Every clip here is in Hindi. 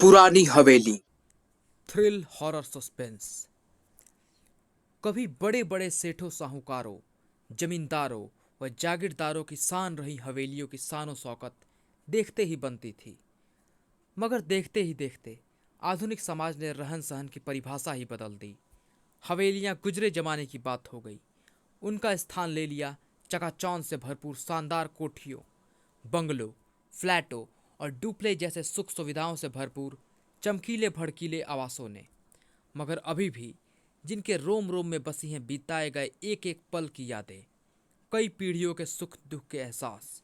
पुरानी हवेली। Thrill horror suspense. कभी बड़े बड़े सेठों साहूकारों, जमींदारों व जागीरदारों की शान रही हवेलियों की शानो शौकत देखते ही बनती थी। मगर देखते ही देखते आधुनिक समाज ने रहन सहन की परिभाषा ही बदल दी। हवेलियां गुजरे जमाने की बात हो गई। उनका स्थान ले लिया चकाचौंध से भरपूर शानदार कोठियों, बंगलों, फ्लैटों और डुप्ले जैसे सुख सुविधाओं से भरपूर चमकीले भड़कीले आवासों ने। मगर अभी भी जिनके रोम रोम में बसी हैं बिताए गए एक एक पल की यादें, कई पीढ़ियों के सुख दुख के एहसास,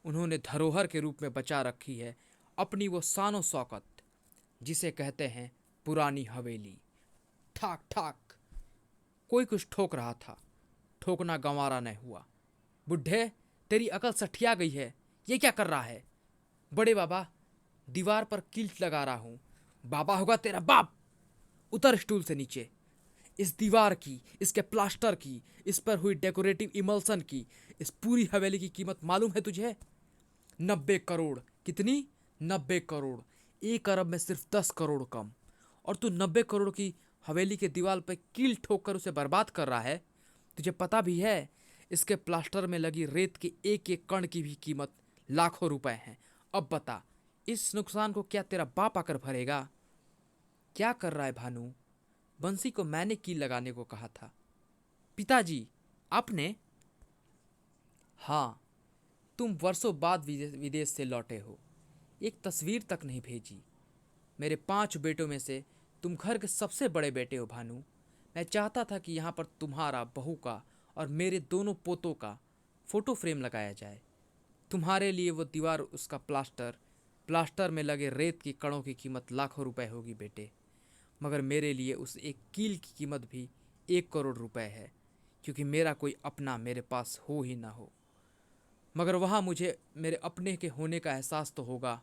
उन्होंने धरोहर के रूप में बचा रखी है अपनी वो शानो शौकत, जिसे कहते हैं पुरानी हवेली। ठाक ठाक कोई कुछ ठोक रहा था। ठोकना गंवारा न हुआ। बुढ़े, तेरी अकल सठिया गई है। ये क्या कर रहा है? बड़े बाबा, दीवार पर किल्ट लगा रहा हूं। बाबा होगा तेरा बाप। उतर स्टूल से नीचे। इस दीवार की, इसके प्लास्टर की, इस पर हुई डेकोरेटिव इमल्सन की, इस पूरी हवेली की कीमत मालूम है तुझे? 90 करोड़। कितनी? 90 करोड़। 1 अरब में सिर्फ 10 करोड़ कम। और तू 90 करोड़ की हवेली के दीवार पर कील ठोक कर उसे बर्बाद कर रहा है। तुझे पता भी है इसके प्लास्टर में लगी रेत के एक एक कण की भी कीमत लाखों रुपए है। अब बता, इस नुकसान को क्या तेरा बाप आकर भरेगा? क्या कर रहा है भानु? बंसी को मैंने कील लगाने को कहा था। पिताजी, आपने? हाँ, तुम वर्षों बाद विदेश से लौटे हो। एक तस्वीर तक नहीं भेजी। मेरे 5 बेटों में से तुम घर के सबसे बड़े बेटे हो भानु। मैं चाहता था कि यहाँ पर तुम्हारा, बहू का और मेरे दोनों पोतों का फोटो फ्रेम लगाया जाए। तुम्हारे लिए वो दीवार, उसका प्लास्टर, प्लास्टर में लगे रेत की कणों की कीमत लाखों रुपए होगी बेटे। मगर मेरे लिए उस एक कील की कीमत भी 1 करोड़ रुपए है, क्योंकि मेरा कोई अपना मेरे पास हो ही ना हो। मगर वहाँ मुझे मेरे अपने के होने का एहसास तो होगा।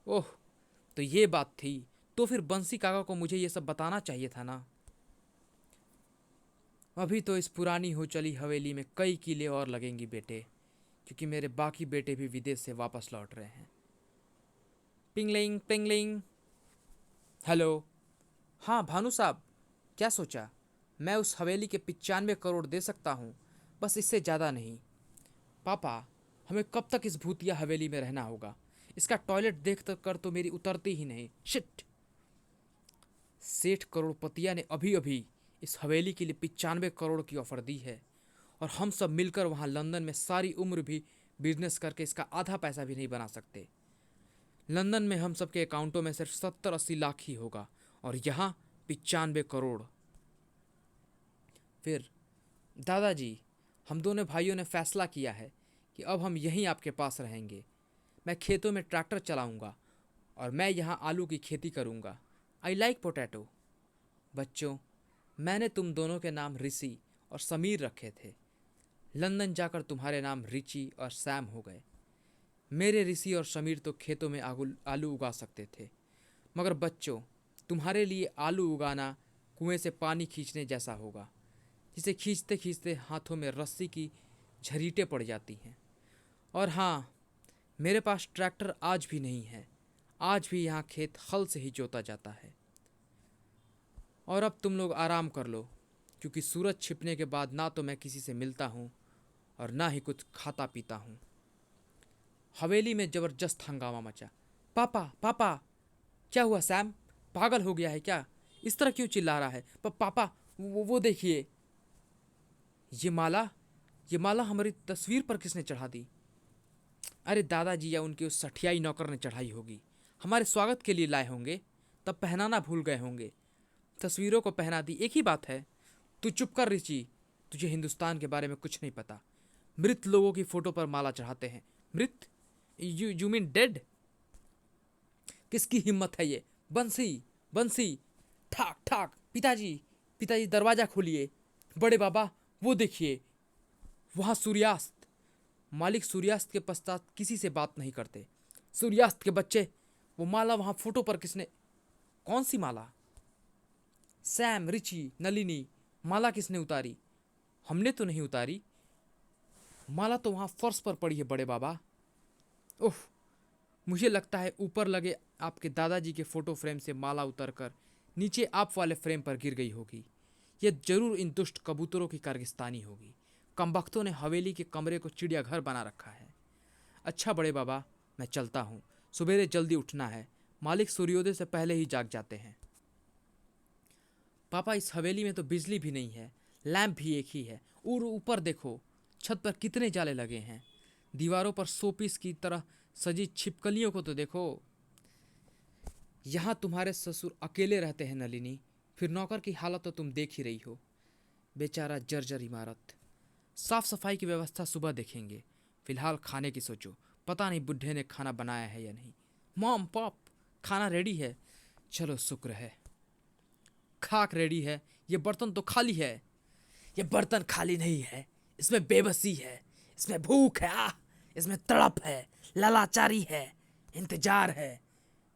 ओह, तो ये बात थी। तो फिर बंसी काका को मुझे ये सब बताना चाहिए था ना। अभी तो इस पुरानी हो चली हवेली में कई किले और लगेंगी बेटे, क्योंकि मेरे बाकी बेटे भी विदेश से वापस लौट रहे हैं। पिंगलिंग पिंगलिंग। हेलो। हाँ भानु साहब, क्या सोचा? मैं उस हवेली के 95 करोड़ दे सकता हूँ, बस इससे ज़्यादा नहीं। पापा, हमें कब तक इस भूतिया हवेली में रहना होगा? इसका टॉयलेट देख कर तो मेरी उतरती ही नहीं। शिट। सेठ करोड़पतिया ने अभी अभी इस हवेली के लिए 95 करोड़ की ऑफर दी है, और हम सब मिलकर वहाँ लंदन में सारी उम्र भी बिजनेस करके इसका आधा पैसा भी नहीं बना सकते। लंदन में हम सबके अकाउंटों में सिर्फ 70-80 लाख ही होगा, और यहाँ 95 करोड़। फिर दादाजी, हम दोनों भाइयों ने फैसला किया है कि अब हम यहीं आपके पास रहेंगे। मैं खेतों में ट्रैक्टर चलाऊंगा और मैं यहाँ आलू की खेती करूंगा। I like potato. बच्चों, मैंने तुम दोनों के नाम ऋषि और समीर रखे थे। लंदन जाकर तुम्हारे नाम रिची और सैम हो गए। मेरे ऋषि और समीर तो खेतों में आलू उगा सकते थे, मगर बच्चों, तुम्हारे लिए आलू उगाना कुएं से पानी खींचने जैसा होगा, जिसे खींचते खींचते हाथों में रस्सी की झरीटें पड़ जाती हैं। और हाँ, मेरे पास ट्रैक्टर आज भी नहीं है। आज भी यहाँ खेत हल से ही जोता जाता है। और अब तुम लोग आराम कर लो, क्योंकि सूरज छिपने के बाद ना तो मैं किसी से मिलता हूँ और ना ही कुछ खाता पीता हूँ। हवेली में जबरदस्त हंगामा मचा। पापा पापा, क्या हुआ सैम? पागल हो गया है क्या? इस तरह क्यों चिल्ला रहा है? पापा, वो देखिए। ये माला, ये माला हमारी तस्वीर पर किसने चढ़ा दी? अरे दादाजी या उनके उस सठियाई नौकर ने चढ़ाई होगी। हमारे स्वागत के लिए लाए होंगे, तब पहनाना भूल गए होंगे। तस्वीरों को पहना दी, एक ही बात है। तू चुप कर रिची, तुझे हिंदुस्तान के बारे में कुछ नहीं पता। मृत लोगों की फोटो पर माला चढ़ाते हैं। मृत? You mean dead? किसकी हिम्मत है ये? बंसी, बंसी। ठाक ठाक। पिताजी, पिताजी दरवाजा खोलिए। बड़े बाबा, वो देखिए, वहां सूर्यास्त। मालिक सूर्यास्त के पश्चात किसी से बात नहीं करते। सूर्यास्त के बच्चे, वो माला वहां फोटो पर किसने? कौन सी माला? सैम, रिची, नलिनी, माला किसने उतारी? हमने तो नहीं उतारी। माला तो वहां फर्श पर पड़ी है बड़े बाबा। ओह, मुझे लगता है ऊपर लगे आपके दादाजी के फोटो फ्रेम से माला उतरकर नीचे आप वाले फ्रेम पर गिर गई होगी। यह जरूर इन दुष्ट कबूतरों की कारगिस्तानी होगी। कमबख्तों ने हवेली के कमरे को चिड़ियाघर बना रखा है। अच्छा बड़े बाबा, मैं चलता हूँ, सवेरे जल्दी उठना है। मालिक सूर्योदय से पहले ही जाग जाते हैं। पापा, इस हवेली में तो बिजली भी नहीं है, लैंप भी एक ही है। और ऊपर देखो, छत पर कितने जाले लगे हैं। दीवारों पर शोपीस की तरह सजी छिपकलियों को तो देखो। यहाँ तुम्हारे ससुर अकेले रहते हैं नलिनी, फिर नौकर की हालत तो तुम देख ही रही हो। बेचारा जर्जर इमारत। साफ सफाई की व्यवस्था सुबह देखेंगे। फिलहाल खाने की सोचो, पता नहीं बुढ़े ने खाना बनाया है या नहीं। मॉम पॉप, खाना रेडी है। चलो शुक्र है। खाक रेडी है, ये बर्तन तो खाली है। ये बर्तन खाली नहीं है, इसमें बेबसी है, इसमें भूख है, इसमें तड़प है, लालाचारी है, इंतजार है।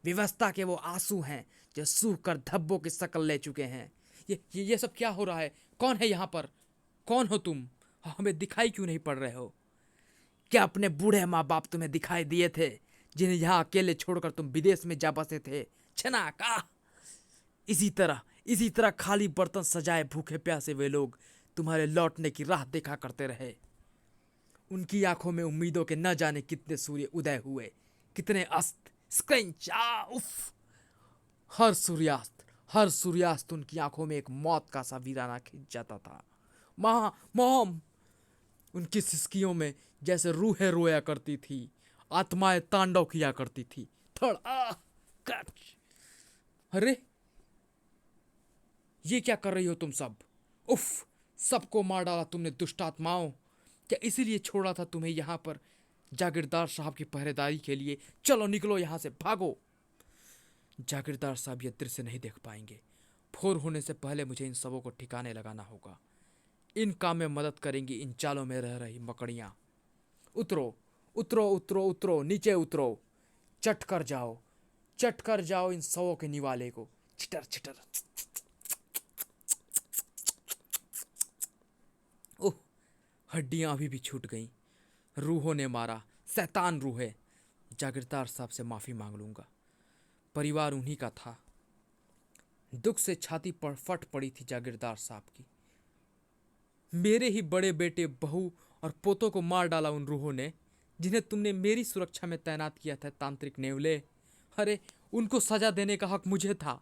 व्यवस्था के वो आंसू हैं जो सूख कर धब्बों की शक्ल ले चुके हैं। ये सब क्या हो रहा है? कौन है यहाँ पर? कौन हो तुम? हमें दिखाई क्यों नहीं पड़ रहे हो? क्या अपने बूढ़े माँ बाप तुम्हें दिखाई दिए थे, जिन्हें यहाँ अकेले छोड़कर तुम विदेश में जा बसे थे? छनाका। इसी तरह खाली बर्तन सजाए भूखे प्यासे वे लोग तुम्हारे लौटने की राह देखा करते रहे। उनकी आंखों में उम्मीदों के न जाने कितने सूर्य उदय हुए, कितने अस्त। स्क्रंच उफ। हर सूर्यास्त उनकी आंखों में एक मौत का सा वीराना खिंच जाता था। माँ, मॉम। उनकी सिसकियों में जैसे रूहें रोया करती थी, आत्माएं तांडव किया करती थी। थड़ आ कच। अरे, ये क्या कर रही हो तुम सब? उफ, सबको मार डाला तुमने दुष्टात्माओं। क्या इसीलिए छोड़ा था तुम्हें यहाँ पर जागीरदार साहब की पहरेदारी के लिए? चलो निकलो यहाँ से, भागो। जागीरदार साहब ये दृश्य नहीं देख पाएंगे। भोर होने से पहले मुझे इन सबों को ठिकाने लगाना होगा। इन काम में मदद करेंगी इन चालों में रह रही मकड़ियाँ। उतरो उतरो उतरो उतरो, नीचे उतरो। चट कर जाओ इन सबों के निवाले को। छिटर छिटर। ओह, हड्डियां अभी भी छूट गईं। रूहों ने मारा, शैतान रूहे। जागीरदार साहब से माफ़ी मांग लूँगा। परिवार उन्हीं का था। दुख से छाती पर फट पड़ी थी जागीरदार साहब की। मेरे ही बड़े बेटे, बहू और पोतों को मार डाला उन रूहों ने, जिन्हें तुमने मेरी सुरक्षा में तैनात किया था, तांत्रिक नेवले। अरे, उनको सजा देने का हक मुझे था।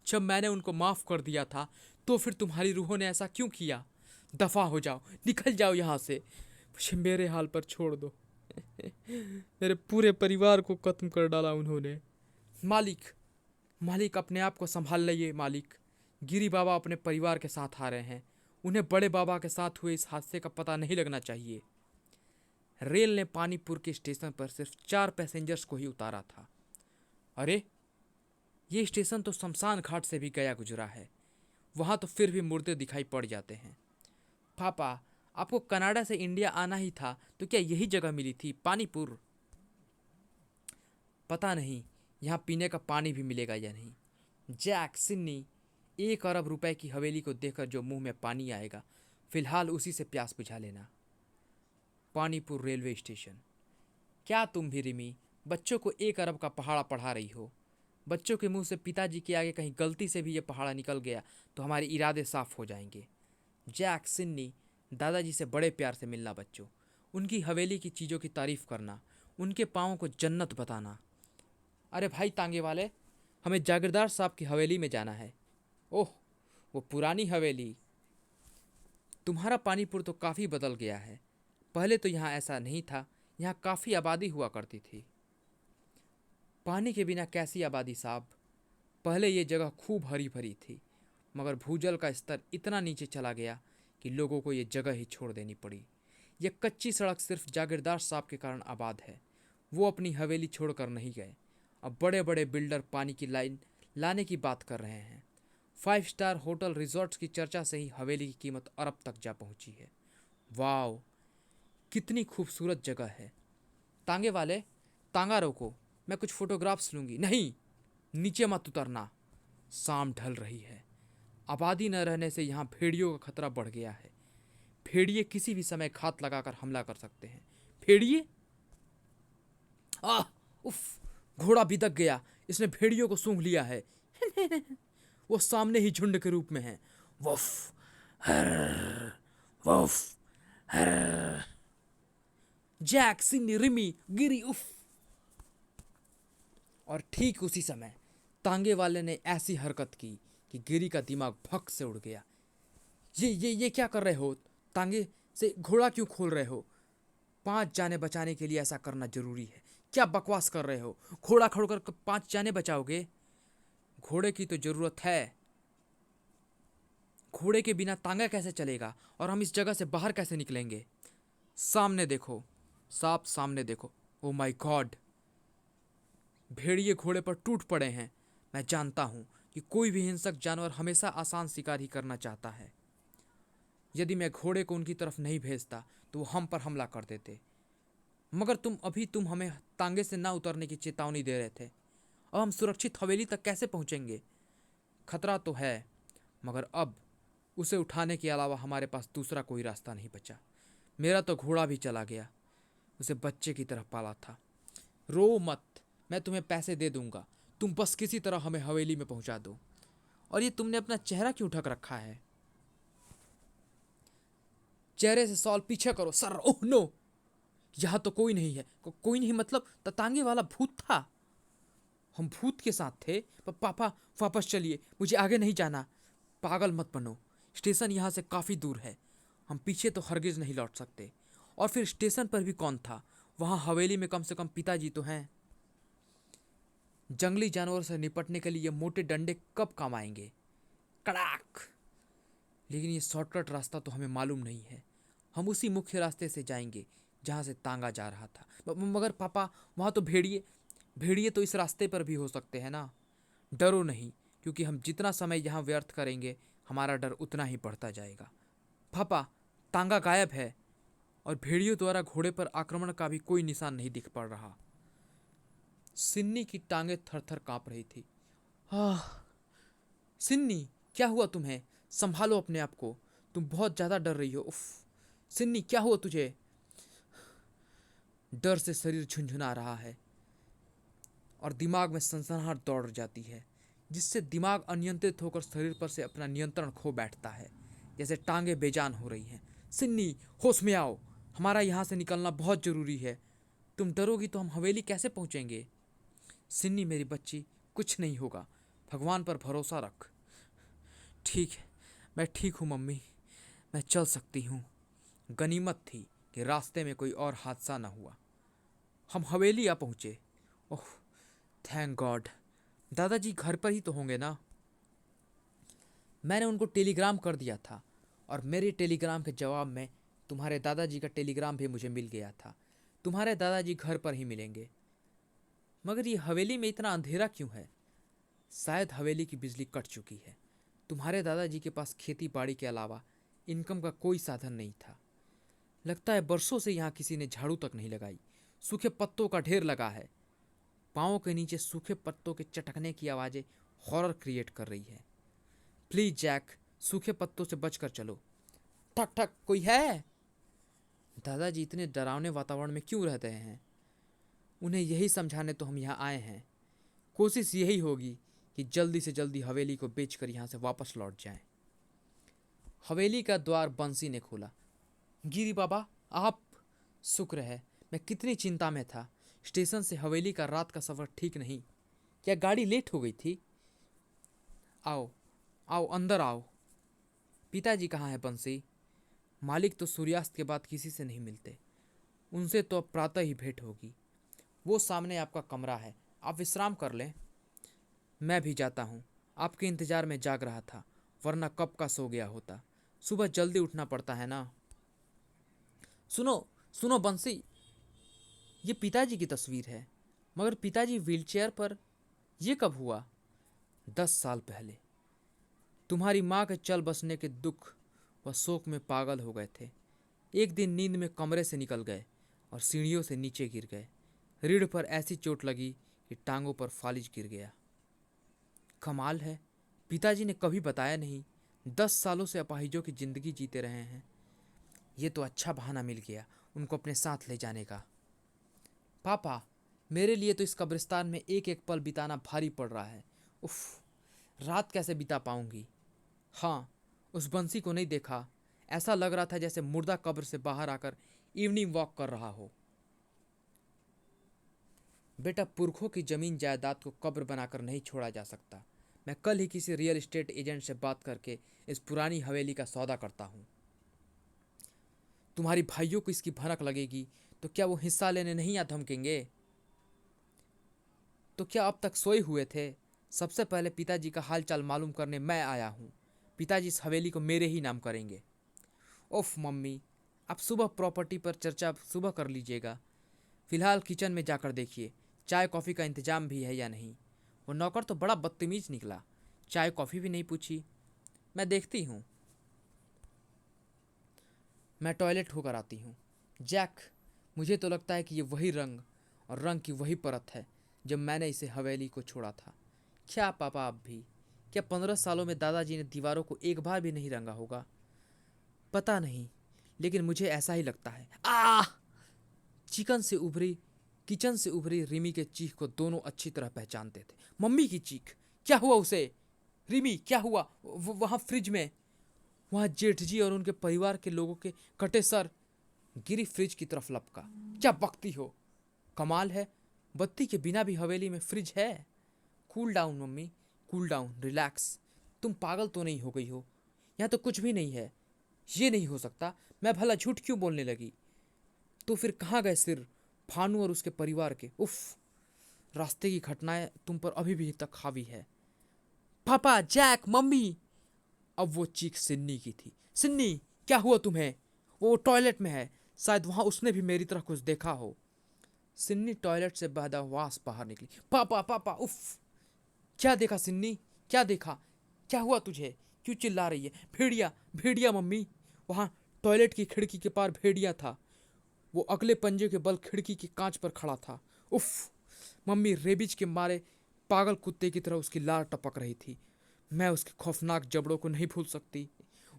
जब मैंने उनको माफ़ कर दिया था, तो फिर तुम्हारी रूहों ने ऐसा क्यों किया? दफ़ा हो जाओ, निकल जाओ यहाँ से। मुझे मेरे हाल पर छोड़ दो। मेरे पूरे परिवार को खत्म कर डाला उन्होंने। मालिक अपने आप को संभाल लिये मालिक। गिरी बाबा अपने परिवार के साथ आ रहे हैं। उन्हें बड़े बाबा के साथ हुए इस हादसे का पता नहीं लगना चाहिए। रेल ने पानीपुर के स्टेशन पर सिर्फ 4 पैसेंजर्स को ही उतारा था। अरे, ये स्टेशन तो शमशान घाट से भी गया गुजरा है। वहाँ तो फिर भी मुर्दे दिखाई पड़ जाते हैं। पापा, आपको कनाडा से इंडिया आना ही था तो क्या यही जगह मिली थी, पानीपुर? पता नहीं यहाँ पीने का पानी भी मिलेगा या नहीं। जैक, सिन्नी, 1 अरब रुपए की हवेली को देखकर जो मुंह में पानी आएगा, फिलहाल उसी से प्यास बुझा लेना। पानीपुर रेलवे स्टेशन। क्या तुम भी रिमी बच्चों को 1 अरब का पहाड़ा पढ़ा रही हो? बच्चों के मुंह से पिताजी के आगे कहीं गलती से भी ये पहाड़ा निकल गया तो हमारे इरादे साफ हो जाएंगे। जैक, सिन्नी, दादाजी से बड़े प्यार से मिलना बच्चों। उनकी हवेली की चीज़ों की तारीफ़ करना, उनके पाँवों को जन्नत बताना। अरे भाई तांगे वाले, हमें जागीरदार साहब की हवेली में जाना है। ओह, वो पुरानी हवेली। तुम्हारा पानीपुर तो काफ़ी बदल गया है। पहले तो यहाँ ऐसा नहीं था, यहाँ काफ़ी आबादी हुआ करती थी। पानी के बिना कैसी आबादी साहब? पहले ये जगह खूब हरी भरी थी, मगर भूजल का स्तर इतना नीचे चला गया कि लोगों को ये जगह ही छोड़ देनी पड़ी। यह कच्ची सड़क सिर्फ जागीरदार साहब के कारण आबाद है। वो अपनी हवेली छोड़कर नहीं गए। अब बड़े बड़े बिल्डर पानी की लाइन लाने की बात कर रहे हैं। 5 स्टार होटल रिजॉर्ट्स की चर्चा से ही हवेली की कीमत अरब तक जा पहुंची है। वाह, कितनी खूबसूरत जगह है। तांगे वाले, तांगा रोको, मैं कुछ फोटोग्राफ्स लूँगी। नहीं, नीचे मत उतरना। शाम ढल रही है। आबादी न रहने से यहाँ भेड़ियों का खतरा बढ़ गया है। भेड़िए किसी भी समय घात लगाकर हमला कर सकते हैं। भेड़िए? आह, उफ, घोड़ा भी दब गया। इसने भेड़ियों को सूंघ लिया है। वो सामने ही झुंड के रूप में है। वफ, हर, वफ, हर। जैक, सिन्नी, रिमी, गिरी, उफ। और ठीक उसी समय तांगे वाले ने ऐसी हरकत की कि गिरी का दिमाग भक से उड़ गया। ये क्या कर रहे हो? तांगे से घोड़ा क्यों खोल रहे हो? 5 जाने बचाने के लिए ऐसा करना जरूरी है? क्या बकवास कर रहे हो? घोड़ा खोलकर 5 जाने बचाओगे? घोड़े की तो जरूरत है। घोड़े के बिना तांगा कैसे चलेगा? और हम इस जगह से बाहर कैसे निकलेंगे? सामने देखो, साफ सामने देखो। ओ माय गॉड, भेड़िए घोड़े पर टूट पड़े हैं। मैं जानता हूं कि कोई भी हिंसक जानवर हमेशा आसान शिकार ही करना चाहता है। यदि मैं घोड़े को उनकी तरफ नहीं भेजता तो वो हम पर हमला कर देते। मगर तुम हमें तांगे से ना उतरने की चेतावनी दे रहे थे। अब हम सुरक्षित हवेली तक कैसे पहुंचेंगे? खतरा तो है, मगर अब उसे उठाने के अलावा हमारे पास दूसरा कोई रास्ता नहीं बचा। मेरा तो घोड़ा भी चला गया, उसे बच्चे की तरह पाला था। रो मत, मैं तुम्हें पैसे दे दूंगा, तुम बस किसी तरह हमें हवेली में पहुंचा दो। और ये तुमने अपना चेहरा क्यों ढक रखा है? चेहरे से सॉल पीछे करो सर। ओह नो, यहाँ तो कोई नहीं है। कोई नहीं मतलब ततांगे वाला भूत था। हम भूत के साथ थे। पापा वापस चलिए, मुझे आगे नहीं जाना। पागल मत बनो, स्टेशन यहाँ से काफ़ी दूर है, हम पीछे तो हरगिज नहीं लौट सकते। और फिर स्टेशन पर भी कौन था? वहाँ हवेली में कम से कम पिताजी तो हैं। जंगली जानवरों से निपटने के लिए ये मोटे डंडे कब काम आएंगे? कड़ाक। लेकिन ये शॉर्टकट रास्ता तो हमें मालूम नहीं है। हम उसी मुख्य रास्ते से जाएंगे जहाँ से तांगा जा रहा था। मगर पापा, वहाँ तो भेड़िए भेड़िए तो इस रास्ते पर भी हो सकते हैं ना। डरो नहीं, क्योंकि हम जितना समय यहाँ व्यर्थ करेंगे हमारा डर उतना ही बढ़ता जाएगा। पापा, तांगा गायब है और भेड़ियों द्वारा घोड़े पर आक्रमण का भी कोई निशान नहीं दिख पड़ रहा। सिन्नी की टांगें थर-थर कांप रही थी। आह, सिन्नी, क्या हुआ तुम्हें? संभालो अपने आप को, तुम बहुत ज्यादा डर रही हो। उफ, सिन्नी क्या हुआ तुझे? डर से शरीर झुंझुना रहा है और दिमाग में सनसनाहट दौड़ जाती है, जिससे दिमाग अनियंत्रित होकर शरीर पर से अपना नियंत्रण खो बैठता है, जैसे टांगे बेजान हो रही हैं। सिन्नी, होश में आओ, हमारा यहाँ से निकलना बहुत जरूरी है। तुम डरोगी तो हम हवेली कैसे पहुँचेंगे? सिन्नी मेरी बच्ची, कुछ नहीं होगा, भगवान पर भरोसा रख। ठीक है, मैं ठीक हूँ मम्मी, मैं चल सकती हूँ। गनीमत थी कि रास्ते में कोई और हादसा न हुआ। हम हवेली आ पहुँचे। ओह, थैंक गॉड। दादाजी घर पर ही तो होंगे ना? मैंने उनको टेलीग्राम कर दिया था और मेरे टेलीग्राम के जवाब में तुम्हारे दादाजी का टेलीग्राम भी मुझे मिल गया था। तुम्हारे दादाजी घर पर ही मिलेंगे। मगर ये हवेली में इतना अंधेरा क्यों है? शायद हवेली की बिजली कट चुकी है। तुम्हारे दादाजी के पास खेती बाड़ी के अलावा इनकम का कोई साधन नहीं था। लगता है बरसों से यहाँ किसी ने झाड़ू तक नहीं लगाई। सूखे पत्तों का ढेर लगा है। पाँव के नीचे सूखे पत्तों के चटकने की आवाज़ें हॉरर क्रिएट कर रही है। प्लीज जैक, सूखे पत्तों से बचकर चलो। ठक ठक, कोई है? दादाजी इतने डरावने वातावरण में क्यों रहते हैं? उन्हें यही समझाने तो हम यहाँ आए हैं। कोशिश यही होगी कि जल्दी से जल्दी हवेली को बेचकर यहाँ से वापस लौट जाएं। हवेली का द्वार बंसी ने खोला। गिरी बाबा, आप? शुक्र है, मैं कितनी चिंता में था। स्टेशन से हवेली का रात का सफ़र ठीक नहीं। क्या गाड़ी लेट हो गई थी? आओ आओ, अंदर आओ। पिताजी कहाँ हैं बंसी? मालिक तो सूर्यास्त के बाद किसी से नहीं मिलते। उनसे तो अब प्रातः ही भेंट होगी। वो सामने आपका कमरा है, आप विश्राम कर लें। मैं भी जाता हूँ, आपके इंतज़ार में जाग रहा था, वरना कब का सो गया होता। सुबह जल्दी उठना पड़ता है ना। सुनो सुनो बंसी, ये पिताजी की तस्वीर है। मगर पिताजी व्हीलचेयर पर, ये कब हुआ? 10 साल पहले। तुम्हारी माँ के चल बसने के दुख व शोक में पागल हो गए थे। एक दिन नींद में कमरे से निकल गए और सीढ़ियों से नीचे गिर गए। रीढ़ पर ऐसी चोट लगी कि टांगों पर फालिज गिर गया। कमाल है, पिताजी ने कभी बताया नहीं। 10 सालों से अपाहिजों की जिंदगी जीते रहे हैं। ये तो अच्छा बहाना मिल गया उनको अपने साथ ले जाने का। पापा, मेरे लिए तो इस कब्रिस्तान में एक एक पल बिताना भारी पड़ रहा है। उफ, रात कैसे बिता पाऊंगी। हाँ, उस बंसी को नहीं देखा। ऐसा लग रहा था जैसे मुर्दा कब्र से बाहर आकर इवनिंग वॉक कर रहा हो। बेटा, पुरखों की जमीन जायदाद को कब्र बनाकर नहीं छोड़ा जा सकता। मैं कल ही किसी रियल एस्टेट एजेंट से बात करके इस पुरानी हवेली का सौदा करता हूँ। तुम्हारी भाइयों को इसकी भनक लगेगी तो क्या वो हिस्सा लेने नहीं आ धमकेंगे? तो क्या अब तक सोए हुए थे? सबसे पहले पिताजी का हालचाल मालूम करने मैं आया हूँ। पिताजी इस हवेली को मेरे ही नाम करेंगे। ओफ मम्मी, आप सुबह प्रॉपर्टी पर चर्चा सुबह कर लीजिएगा। फिलहाल किचन में जाकर देखिए चाय कॉफ़ी का इंतजाम भी है या नहीं। वो नौकर तो बड़ा बदतमीज निकला, चाय कॉफ़ी भी नहीं पूछी। मैं देखती हूँ। मैं टॉयलेट होकर आती हूँ। जैक, मुझे तो लगता है कि ये वही रंग और रंग की वही परत है जब मैंने इसे हवेली को छोड़ा था। क्या पापा, आप भी? क्या 15 सालों में दादाजी ने दीवारों को एक बार भी नहीं रंगा होगा? पता नहीं, लेकिन मुझे ऐसा ही लगता है। चिकन से उभरी किचन से उभरी रिमी के चीख को दोनों अच्छी तरह पहचानते थे। मम्मी की चीख। क्या हुआ उसे? रिमी, क्या हुआ? वहां फ्रिज में, वहां जेठ जी और उनके परिवार के लोगों के कटे सर। गिरी फ्रिज की तरफ लपका। क्या बकती हो? कमाल है, बत्ती के बिना भी हवेली में फ्रिज है। Cool down mummy, cool down, relax. तुम पागल तो नहीं हो गई हो? यहाँ तो कुछ भी नहीं है। ये नहीं हो सकता। मैं भला झूठ क्यों बोलने लगी? तो फिर कहाँ गए सिर भानु और उसके परिवार के? उफ, रास्ते की घटनाएं तुम पर अभी भी तक हावी है। पापा, जैक, मम्मी। अब वो चीख सिन्नी की थी। सिन्नी, क्या हुआ तुम्हें? वो टॉयलेट में है, शायद वहां उसने भी मेरी तरह कुछ देखा हो। सिन्नी टॉयलेट से बदहवास बाहर निकली। पापा, पापा, उफ। क्या देखा सिन्नी? क्या देखा? क्या हुआ तुझे? क्यों चिल्ला रही है? भेड़िया, भेड़िया मम्मी। वहां टॉयलेट की खिड़की के पार भेड़िया था। वो अगले पंजे के बल खिड़की के कांच पर खड़ा था। उफ। मम्मी रेबिज के मारे पागल कुत्ते की तरह उसकी लार टपक रही थी। मैं उसके खौफनाक जबड़ों को नहीं भूल सकती।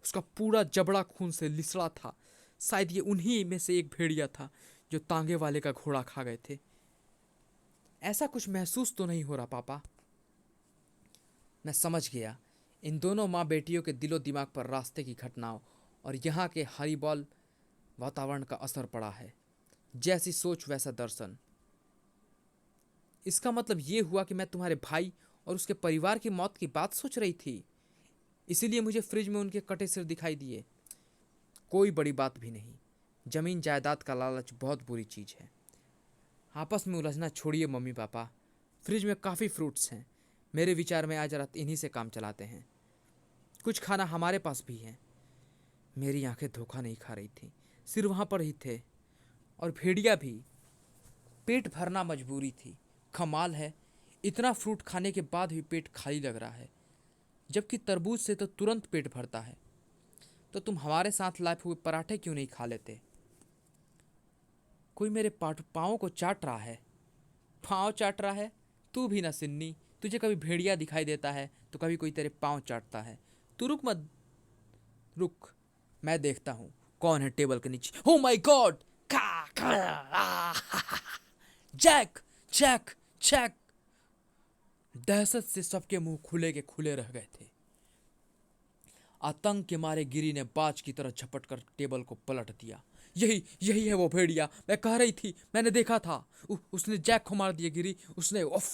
उसका पूरा जबड़ा खून से लिसड़ा था। शायद ये उन्हीं में से एक भेड़िया था जो तांगे वाले का घोड़ा खा गए थे। ऐसा कुछ महसूस तो नहीं हो रहा पापा? मैं समझ गया। इन दोनों माँ बेटियों के दिलो दिमाग पर रास्ते की घटनाओं और यहाँ के हरीबॉल वातावरण का असर पड़ा है। जैसी सोच वैसा दर्शन। इसका मतलब ये हुआ कि मैं तुम्हारे भाई और उसके परिवार की मौत की बात सोच रही थी, इसीलिए मुझे फ्रिज में उनके कटे सिर दिखाई दिए। कोई बड़ी बात भी नहीं। जमीन जायदाद का लालच बहुत बुरी चीज है। आपस में उलझना छोड़िए मम्मी पापा। फ्रिज में काफ़ी फ्रूट्स हैं। मेरे विचार में आज रात इन्हीं से काम चलाते हैं। कुछ खाना हमारे पास भी है। मेरी आंखें धोखा नहीं खा रही थी। सिर वहाँ पर ही थे और भेड़िया भी। पेट भरना मजबूरी थी। कमाल है, इतना फ्रूट खाने के बाद भी पेट खाली लग रहा है, जबकि तरबूज से तो तुरंत पेट भरता है। तो तुम हमारे साथ लाए हुए पराठे क्यों नहीं खा लेते? कोई मेरे पाँव को चाट रहा है। पाँव चाट रहा है? तू भी ना सिन्नी, तुझे कभी भेड़िया दिखाई देता है तो कभी कोई तेरे पाँव चाटता है। तू रुक मत, रुक, मैं देखता हूँ कौन है टेबल के नीचे। Oh my God! Jack, Jack, Jack! दहशत से सबके मुंह खुले के खुले रह गए थे। आतंक के मारे गिरी ने बाज की तरह झपट कर टेबल को पलट दिया। यही यही है वो भेड़िया, मैं कह रही थी, मैंने देखा था। उसने जैक को मार दिया गिरी, उसने। उफ।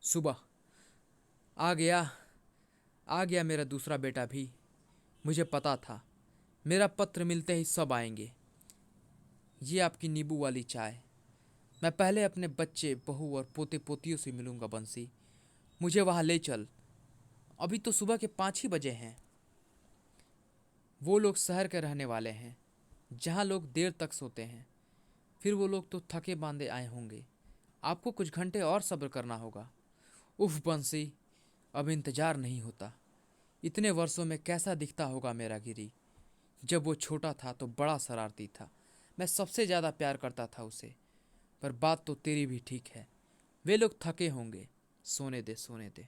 सुबह आ गया, आ गया मेरा दूसरा बेटा भी। मुझे पता था मेरा पत्र मिलते ही सब आएंगे। ये आपकी नींबू वाली चाय। मैं पहले अपने बच्चे, बहू और पोते पोतियों से मिलूंगा बंसी। मुझे वहाँ ले चल। अभी तो सुबह के 5 ही बजे हैं। वो लोग शहर के रहने वाले हैं, जहाँ लोग देर तक सोते हैं। फिर वो लोग तो थके बांधे आए होंगे। आपको कुछ घंटे और सब्र करना होगा। उफ बंसी, अब इंतजार नहीं होता। इतने वर्षों में कैसा दिखता होगा मेरा गिरी। जब वो छोटा था तो बड़ा शरारती था। मैं सबसे ज़्यादा प्यार करता था उसे। पर बात तो तेरी भी ठीक है। वे लोग थके होंगे। सोने दे, सोने दे।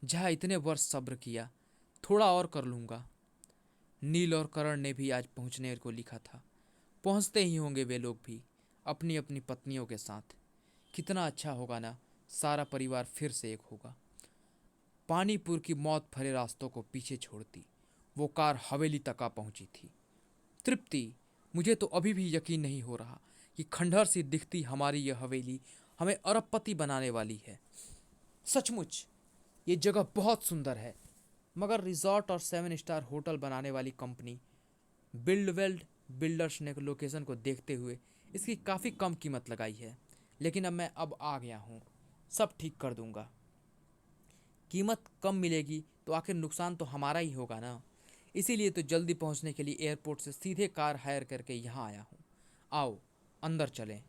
जहाँ इतने वर्ष सब्र किया, थोड़ा और कर लूँगा। नील और करण ने भी आज पहुँचने को लिखा था। पहुँचते ही होंगे वे लोग भी, अपनी अपनी पत्नियों के साथ। कितना अच्छा होगा ना, सारा परिवार फिर से एक होगा। पानीपुर की मौत भरे रास्तों को पीछे छोड़ती वो कार हवेली तक आ पहुंची थी। तृप्ति, मुझे तो अभी भी यकीन नहीं हो रहा कि खंडहर सी दिखती हमारी यह हवेली हमें अरबपति बनाने वाली है। सचमुच ये जगह बहुत सुंदर है, मगर रिजॉर्ट और 7 स्टार होटल बनाने वाली कंपनी बिल्डवेल्ड बिल्डर्स ने लोकेशन को देखते हुए इसकी काफ़ी कम कीमत लगाई है। लेकिन अब आ गया हूँ, सब ठीक कर दूंगा। कीमत कम मिलेगी तो आखिर नुकसान तो हमारा ही होगा ना। इसीलिए तो जल्दी पहुंचने के लिए एयरपोर्ट से सीधे कार हायर करके यहाँ आया हूँ। आओ अंदर चलें।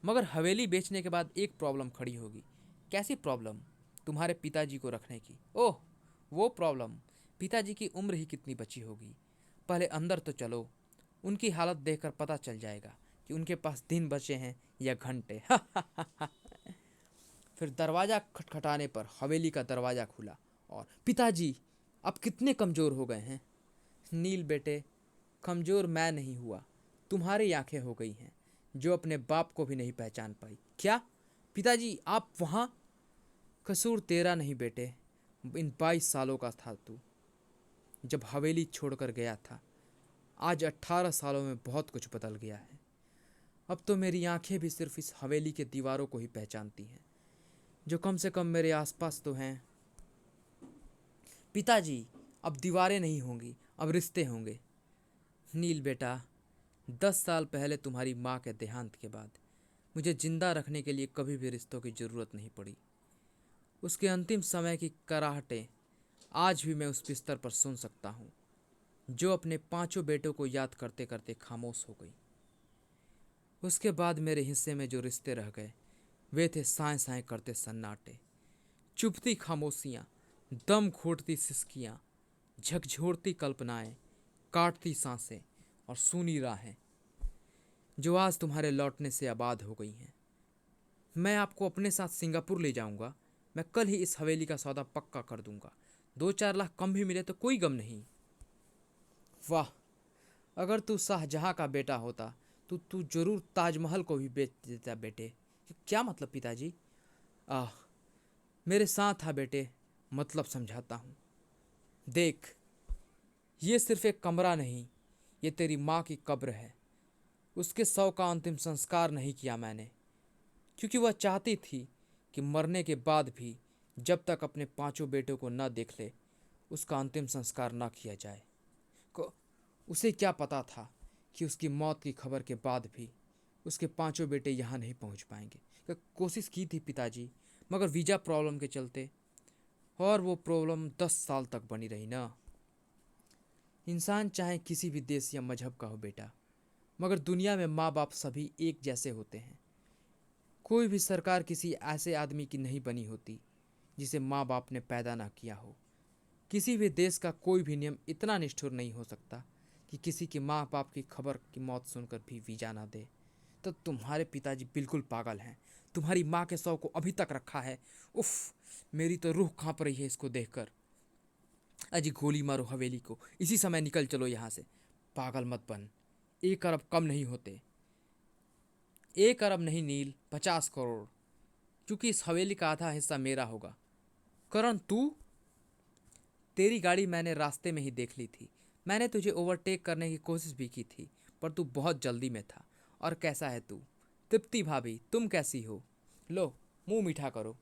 मगर हवेली बेचने के बाद एक प्रॉब्लम खड़ी होगी। कैसी प्रॉब्लम? तुम्हारे पिताजी को रखने की। ओह, वो प्रॉब्लम। पिताजी की उम्र ही कितनी बची होगी। पहले अंदर तो चलो, उनकी हालत देखकर पता चल जाएगा कि उनके पास दिन बचे हैं या घंटे। फिर दरवाज़ा खटखटाने पर हवेली का दरवाज़ा खुला और पिताजी, अब कितने कमज़ोर हो गए हैं। नील बेटे, कमज़ोर मैं नहीं हुआ, तुम्हारी आंखें हो गई हैं, जो अपने बाप को भी नहीं पहचान पाई। क्या पिताजी, आप वहाँ? कसूर तेरा नहीं बेटे, इन 22 सालों का था तू जब हवेली छोड़कर गया था। आज 18 सालों में बहुत कुछ बदल गया है। अब तो मेरी आंखें भी सिर्फ इस हवेली के दीवारों को ही पहचानती हैं, जो कम से कम मेरे आसपास तो हैं। पिताजी, अब दीवारें नहीं होंगी, अब रिश्ते होंगे। नील बेटा, 10 साल पहले तुम्हारी माँ के देहांत के बाद मुझे जिंदा रखने के लिए कभी भी रिश्तों की ज़रूरत नहीं पड़ी। उसके अंतिम समय की कराहटें आज भी मैं उस बिस्तर पर सुन सकता हूँ, जो अपने 5 बेटों को याद करते करते खामोश हो गई। उसके बाद मेरे हिस्से में जो रिश्ते रह गए, वे थे साएं साएं करते सन्नाटे, चुभती खामोशियाँ, दम घोटती सिसकियाँ, झकझोरती कल्पनाएं, काटती सांसें और सूनी राहें, जो आज तुम्हारे लौटने से आबाद हो गई हैं। मैं आपको अपने साथ सिंगापुर ले जाऊंगा। मैं कल ही इस हवेली का सौदा पक्का कर दूंगा। 2-4 लाख कम भी मिले तो कोई गम नहीं। वाह, अगर तू शाहजहां का बेटा होता तो तू जरूर ताजमहल को भी बेच देता बेटे। क्या मतलब पिताजी? आह, मेरे साथ आ बेटे, मतलब समझाता हूँ। देख, ये सिर्फ एक कमरा नहीं, ये तेरी माँ की कब्र है। उसके शव का अंतिम संस्कार नहीं किया मैंने, क्योंकि वह चाहती थी कि मरने के बाद भी जब तक अपने 5 बेटों को न देख ले, उसका अंतिम संस्कार न किया जाए। को उसे क्या पता था कि उसकी मौत की खबर के बाद भी उसके 5 बेटे यहाँ नहीं पहुँच पाएंगे। कोशिश की थी पिताजी, मगर वीज़ा प्रॉब्लम के चलते, और वो प्रॉब्लम 10 साल तक बनी रही ना। इंसान चाहे किसी भी देश या मजहब का हो बेटा, मगर दुनिया में माँ बाप सभी एक जैसे होते हैं। कोई भी सरकार किसी ऐसे आदमी की नहीं बनी होती जिसे माँ बाप ने पैदा ना किया हो। किसी भी देश का कोई भी नियम इतना निष्ठुर नहीं हो सकता कि किसी के माँ बाप की खबर की मौत सुनकर भी वीज़ा ना दे। तो तुम्हारे पिताजी बिल्कुल पागल हैं। तुम्हारी माँ के शव को अभी तक रखा है। उफ, मेरी तो रूह कांप रही है इसको देखकर। अजी गोली मारो हवेली को, इसी समय निकल चलो यहाँ से। पागल मत बन, 1 अरब कम नहीं होते। 1 अरब नहीं नील, 50 करोड़, क्योंकि इस हवेली का आधा हिस्सा मेरा होगा। करण, तू? तेरी गाड़ी मैंने रास्ते में ही देख ली थी। मैंने तुझे ओवरटेक करने की कोशिश भी की थी, पर तू बहुत जल्दी में था। और कैसा है तू? तृप्ति भाभी, तुम कैसी हो? लो, मुंह मीठा करो।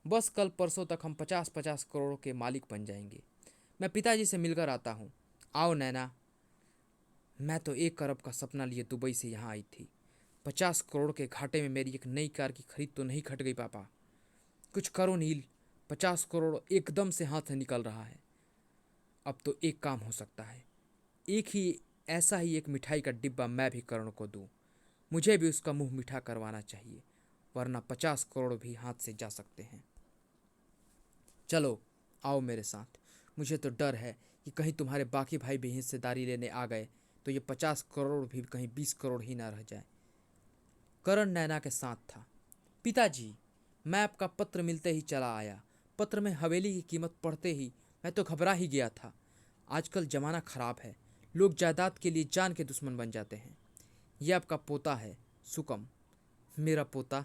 बस कल परसों तक हम 50-50 करोड़ के मालिक बन जाएंगे। मैं पिताजी से मिलकर आता हूँ। आओ नैना। मैं तो 1 अरब का सपना लिए दुबई से यहाँ आई थी। 50 करोड़ के घाटे में मेरी एक नई कार की खरीद तो नहीं खट गई पापा? कुछ करो नील, 50 करोड़ एकदम से हाथ से निकल रहा है। अब तो एक काम हो सकता है, एक ही ऐसा ही एक मिठाई का डिब्बा मैं भी करण को दूं। मुझे भी उसका मुंह मीठा करवाना चाहिए, वरना 50 करोड़ भी हाथ से जा सकते हैं। चलो आओ मेरे साथ। मुझे तो डर है कि कहीं तुम्हारे बाकी भाई भी हिस्सेदारी लेने आ गए तो ये 50 करोड़ भी कहीं 20 करोड़ ही ना रह जाए। करण नैना के साथ था। पिताजी, मैं आपका पत्र मिलते ही चला आया। पत्र में हवेली की कीमत पढ़ते ही मैं तो घबरा ही गया था। आजकल ज़माना ख़राब है, लोग जायदाद के लिए जान के दुश्मन बन जाते हैं। यह आपका पोता है सुकम। मेरा पोता?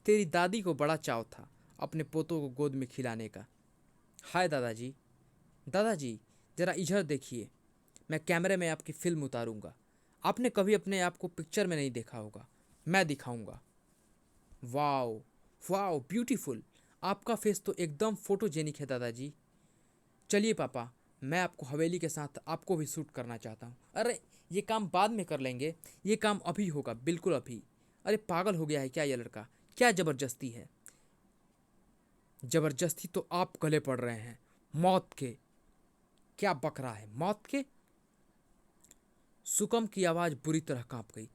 तेरी दादी को बड़ा चाव था अपने पोतों को गोद में खिलाने का। हाय दादाजी। दादाजी ज़रा इधर देखिए, मैं कैमरे में आपकी फिल्म उतारूंगा। आपने कभी अपने आप को पिक्चर में नहीं देखा होगा, मैं दिखाऊंगा। Wow, wow beautiful. आपका फेस तो एकदम फोटोजेनिक है दादाजी। चलिए पापा, मैं आपको हवेली के साथ आपको भी शूट करना चाहता हूँ। अरे ये काम बाद में कर लेंगे, ये काम अभी होगा, बिल्कुल अभी। अरे पागल हो गया है क्या ये लड़का? क्या ज़बरदस्ती है? ज़बरदस्ती तो आप गले पड़ रहे हैं, मौत के। क्या बक रहा है, मौत के? सुकम की आवाज़ बुरी तरह कांप गई।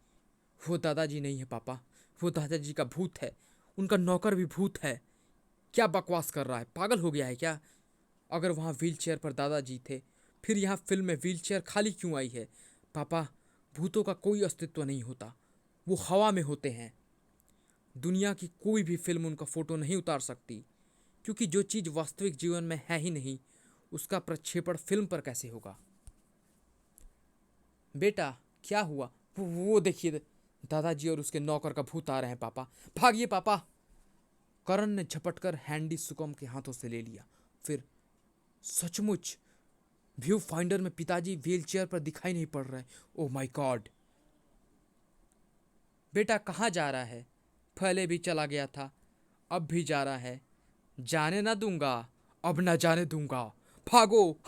वो दादाजी नहीं है पापा, वो दादाजी का भूत है, उनका नौकर भी भूत है। क्या बकवास कर रहा है, पागल हो गया है क्या? अगर वहाँ व्हीलचेयर पर दादाजी थे, फिर यहाँ फिल्म में व्हीलचेयर खाली क्यों आई है? पापा, भूतों का कोई अस्तित्व नहीं होता, वो हवा में होते हैं। दुनिया की कोई भी फिल्म उनका फोटो नहीं उतार सकती, क्योंकि जो चीज़ वास्तविक जीवन में है ही नहीं, उसका प्रक्षेपण फिल्म पर कैसे होगा? बेटा क्या हुआ? वो देखिए, दादाजी और उसके नौकर का भूत आ रहे हैं पापा, भागिए पापा। करण ने झपटकर हैंडी सुकम के हाथों से ले लिया। फिर सचमुच व्यू फाइंडर में पिताजी व्हीलचेयर पर दिखाई नहीं पड़ रहे। Oh my God. बेटा कहाँ जा रहा है? पहले भी चला गया था, अब भी जा रहा है। जाने ना दूंगा, अब ना जाने दूंगा। भागो।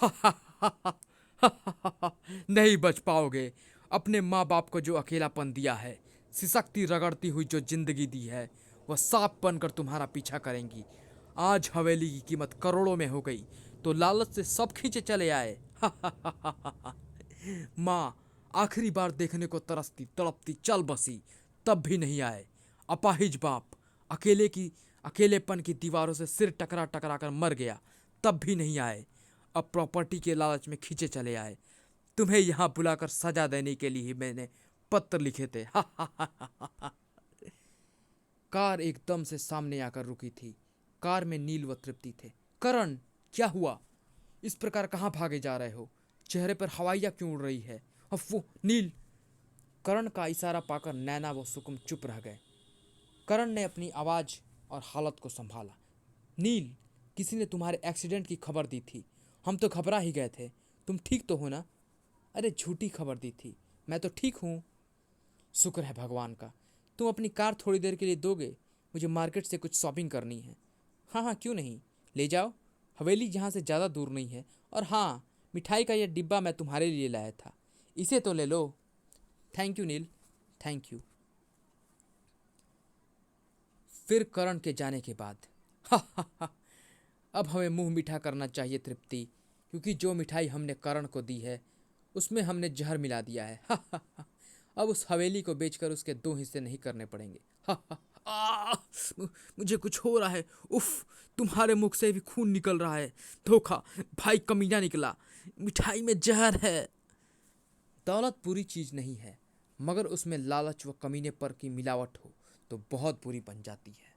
नहीं बच पाओगे। अपने माँ बाप को जो अकेलापन दिया है, सिसकती रगड़ती हुई जो जिंदगी दी है, वह सांप बनकर तुम्हारा पीछा करेंगी। आज हवेली की कीमत करोड़ों में हो गई, तो लालच से सब खींचे चले आए। माँ आखिरी बार देखने को तरसती तड़पती चल बसी, तब भी नहीं आए। अपाहिज बाप अकेलेपन की दीवारों से सिर टकरा टकरा कर मर गया, तब भी नहीं आए। अब प्रॉपर्टी के लालच में खींचे चले आए। तुम्हें यहाँ बुलाकर सजा देने के लिए ही मैंने पत्र लिखे थे। कार एकदम से सामने आकर रुकी थी। कार में नील व तृप्ति थे। करण, क्या हुआ? इस प्रकार कहाँ भागे जा रहे हो? चेहरे पर हवाइयाँ क्यों उड़ रही है? वो नील। करण का इशारा पाकर नैना व सुकुम चुप रह गए। करण ने अपनी आवाज़ और हालत को संभाला। नील, किसी ने तुम्हारे एक्सीडेंट की खबर दी थी, हम तो घबरा ही गए थे। तुम ठीक तो हो ना? अरे झूठी खबर दी थी, मैं तो ठीक हूँ। शुक्र है भगवान का। तुम अपनी कार थोड़ी देर के लिए दोगे? मुझे मार्केट से कुछ शॉपिंग करनी है। हाँ हाँ, क्यों नहीं, ले जाओ। हवेली जहाँ से ज़्यादा दूर नहीं है। और हाँ, मिठाई का यह डिब्बा मैं तुम्हारे लिए लाया था, इसे तो ले लो। Thank you Neel, thank you. फिर करण के जाने के बाद अब हमें मुंह मीठा करना चाहिए तृप्ति, क्योंकि जो मिठाई हमने करण को दी है उसमें हमने जहर मिला दिया है। अब उस हवेली को बेचकर उसके दो हिस्से नहीं करने पड़ेंगे। आ, मुझे कुछ हो रहा है। उफ, तुम्हारे मुख से भी खून निकल रहा है। धोखा, भाई कमीना निकला। मिठाई में जहर है। दौलत बुरी चीज़ नहीं है, मगर उसमें लालच व कमीने पर की मिलावट हो तो बहुत बुरी बन जाती है।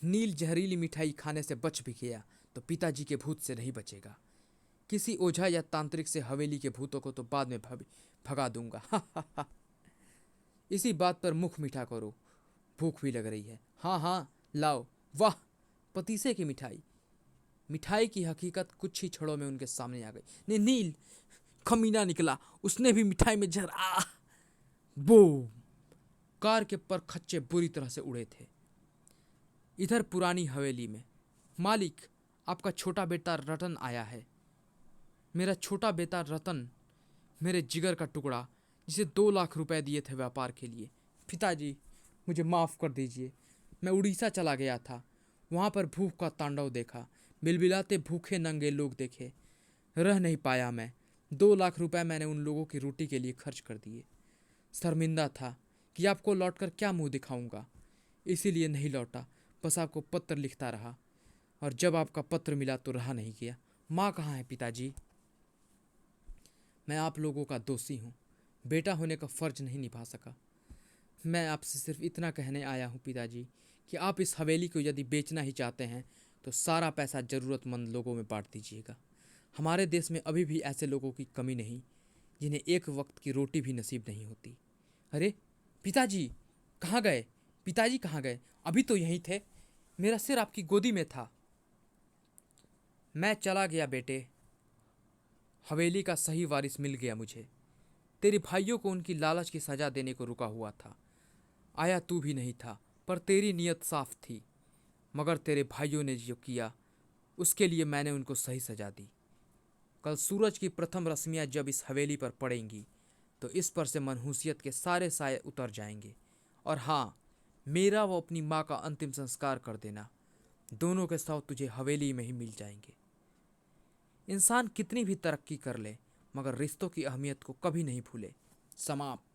नील जहरीली मिठाई खाने से बच भी गया तो पिताजी के भूत से नहीं बचेगा। किसी ओझा या तांत्रिक से हवेली के भूतों को तो बाद में भगा दूंगा। इसी बात पर मुख मीठा करो, भूख भी लग रही है। हाँ हाँ लाओ। वाह, पतीसे की मिठाई। मिठाई की हकीकत कुछ ही क्षणों में उनके सामने आ गई। नील कमीना निकला, उसने भी मिठाई में जहर। बूम। कार के पर खच्चे बुरी तरह से उड़े थे। इधर पुरानी हवेली में, मालिक, आपका छोटा बेटा रतन आया है। मेरा छोटा बेटा रतन, मेरे जिगर का टुकड़ा, जिसे 2 लाख रुपए दिए थे व्यापार के लिए। पिताजी मुझे माफ़ कर दीजिए, मैं उड़ीसा चला गया था, वहाँ पर भूख का तांडव देखा, बिलबिलाते भूखे नंगे लोग देखे, रह नहीं पाया मैं। 2 लाख रुपए मैंने उन लोगों की रोटी के लिए खर्च कर दिए। शर्मिंदा था कि आपको लौटकर क्या मुंह दिखाऊंगा, इसीलिए नहीं लौटा, बस आपको पत्र लिखता रहा। और जब आपका पत्र मिला तो रहा नहीं गया। माँ कहाँ है पिताजी? मैं आप लोगों का दोषी हूँ, बेटा होने का फ़र्ज नहीं निभा सका। मैं आपसे सिर्फ इतना कहने आया हूँ पिताजी कि आप इस हवेली को यदि बेचना ही चाहते हैं तो सारा पैसा ज़रूरतमंद लोगों में बांट दीजिएगा। हमारे देश में अभी भी ऐसे लोगों की कमी नहीं जिन्हें एक वक्त की रोटी भी नसीब नहीं होती। अरे पिताजी, कहाँ गए? पिताजी कहाँ गए? अभी तो यहीं थे। मेरा सिर आपकी गोदी में था। मैं चला गया बेटे। हवेली का सही वारिस मिल गया मुझे। तेरे भाइयों को उनकी लालच की सजा देने को रुका हुआ था। आया तू भी नहीं था, पर तेरी नीयत साफ थी। मगर तेरे भाइयों ने जो किया, उसके लिए मैंने उनको सही सजा दी। कल सूरज की प्रथम रश्मियाँ जब इस हवेली पर पड़ेंगी, तो इस पर से मनहूसियत के सारे साए उतर जाएंगे। और हाँ, मेरा वो अपनी माँ का अंतिम संस्कार कर देना। दोनों के शव तुझे हवेली में ही मिल जाएंगे। इंसान कितनी भी तरक्की कर ले, मगर रिश्तों की अहमियत को कभी नहीं भूले। समाप्त।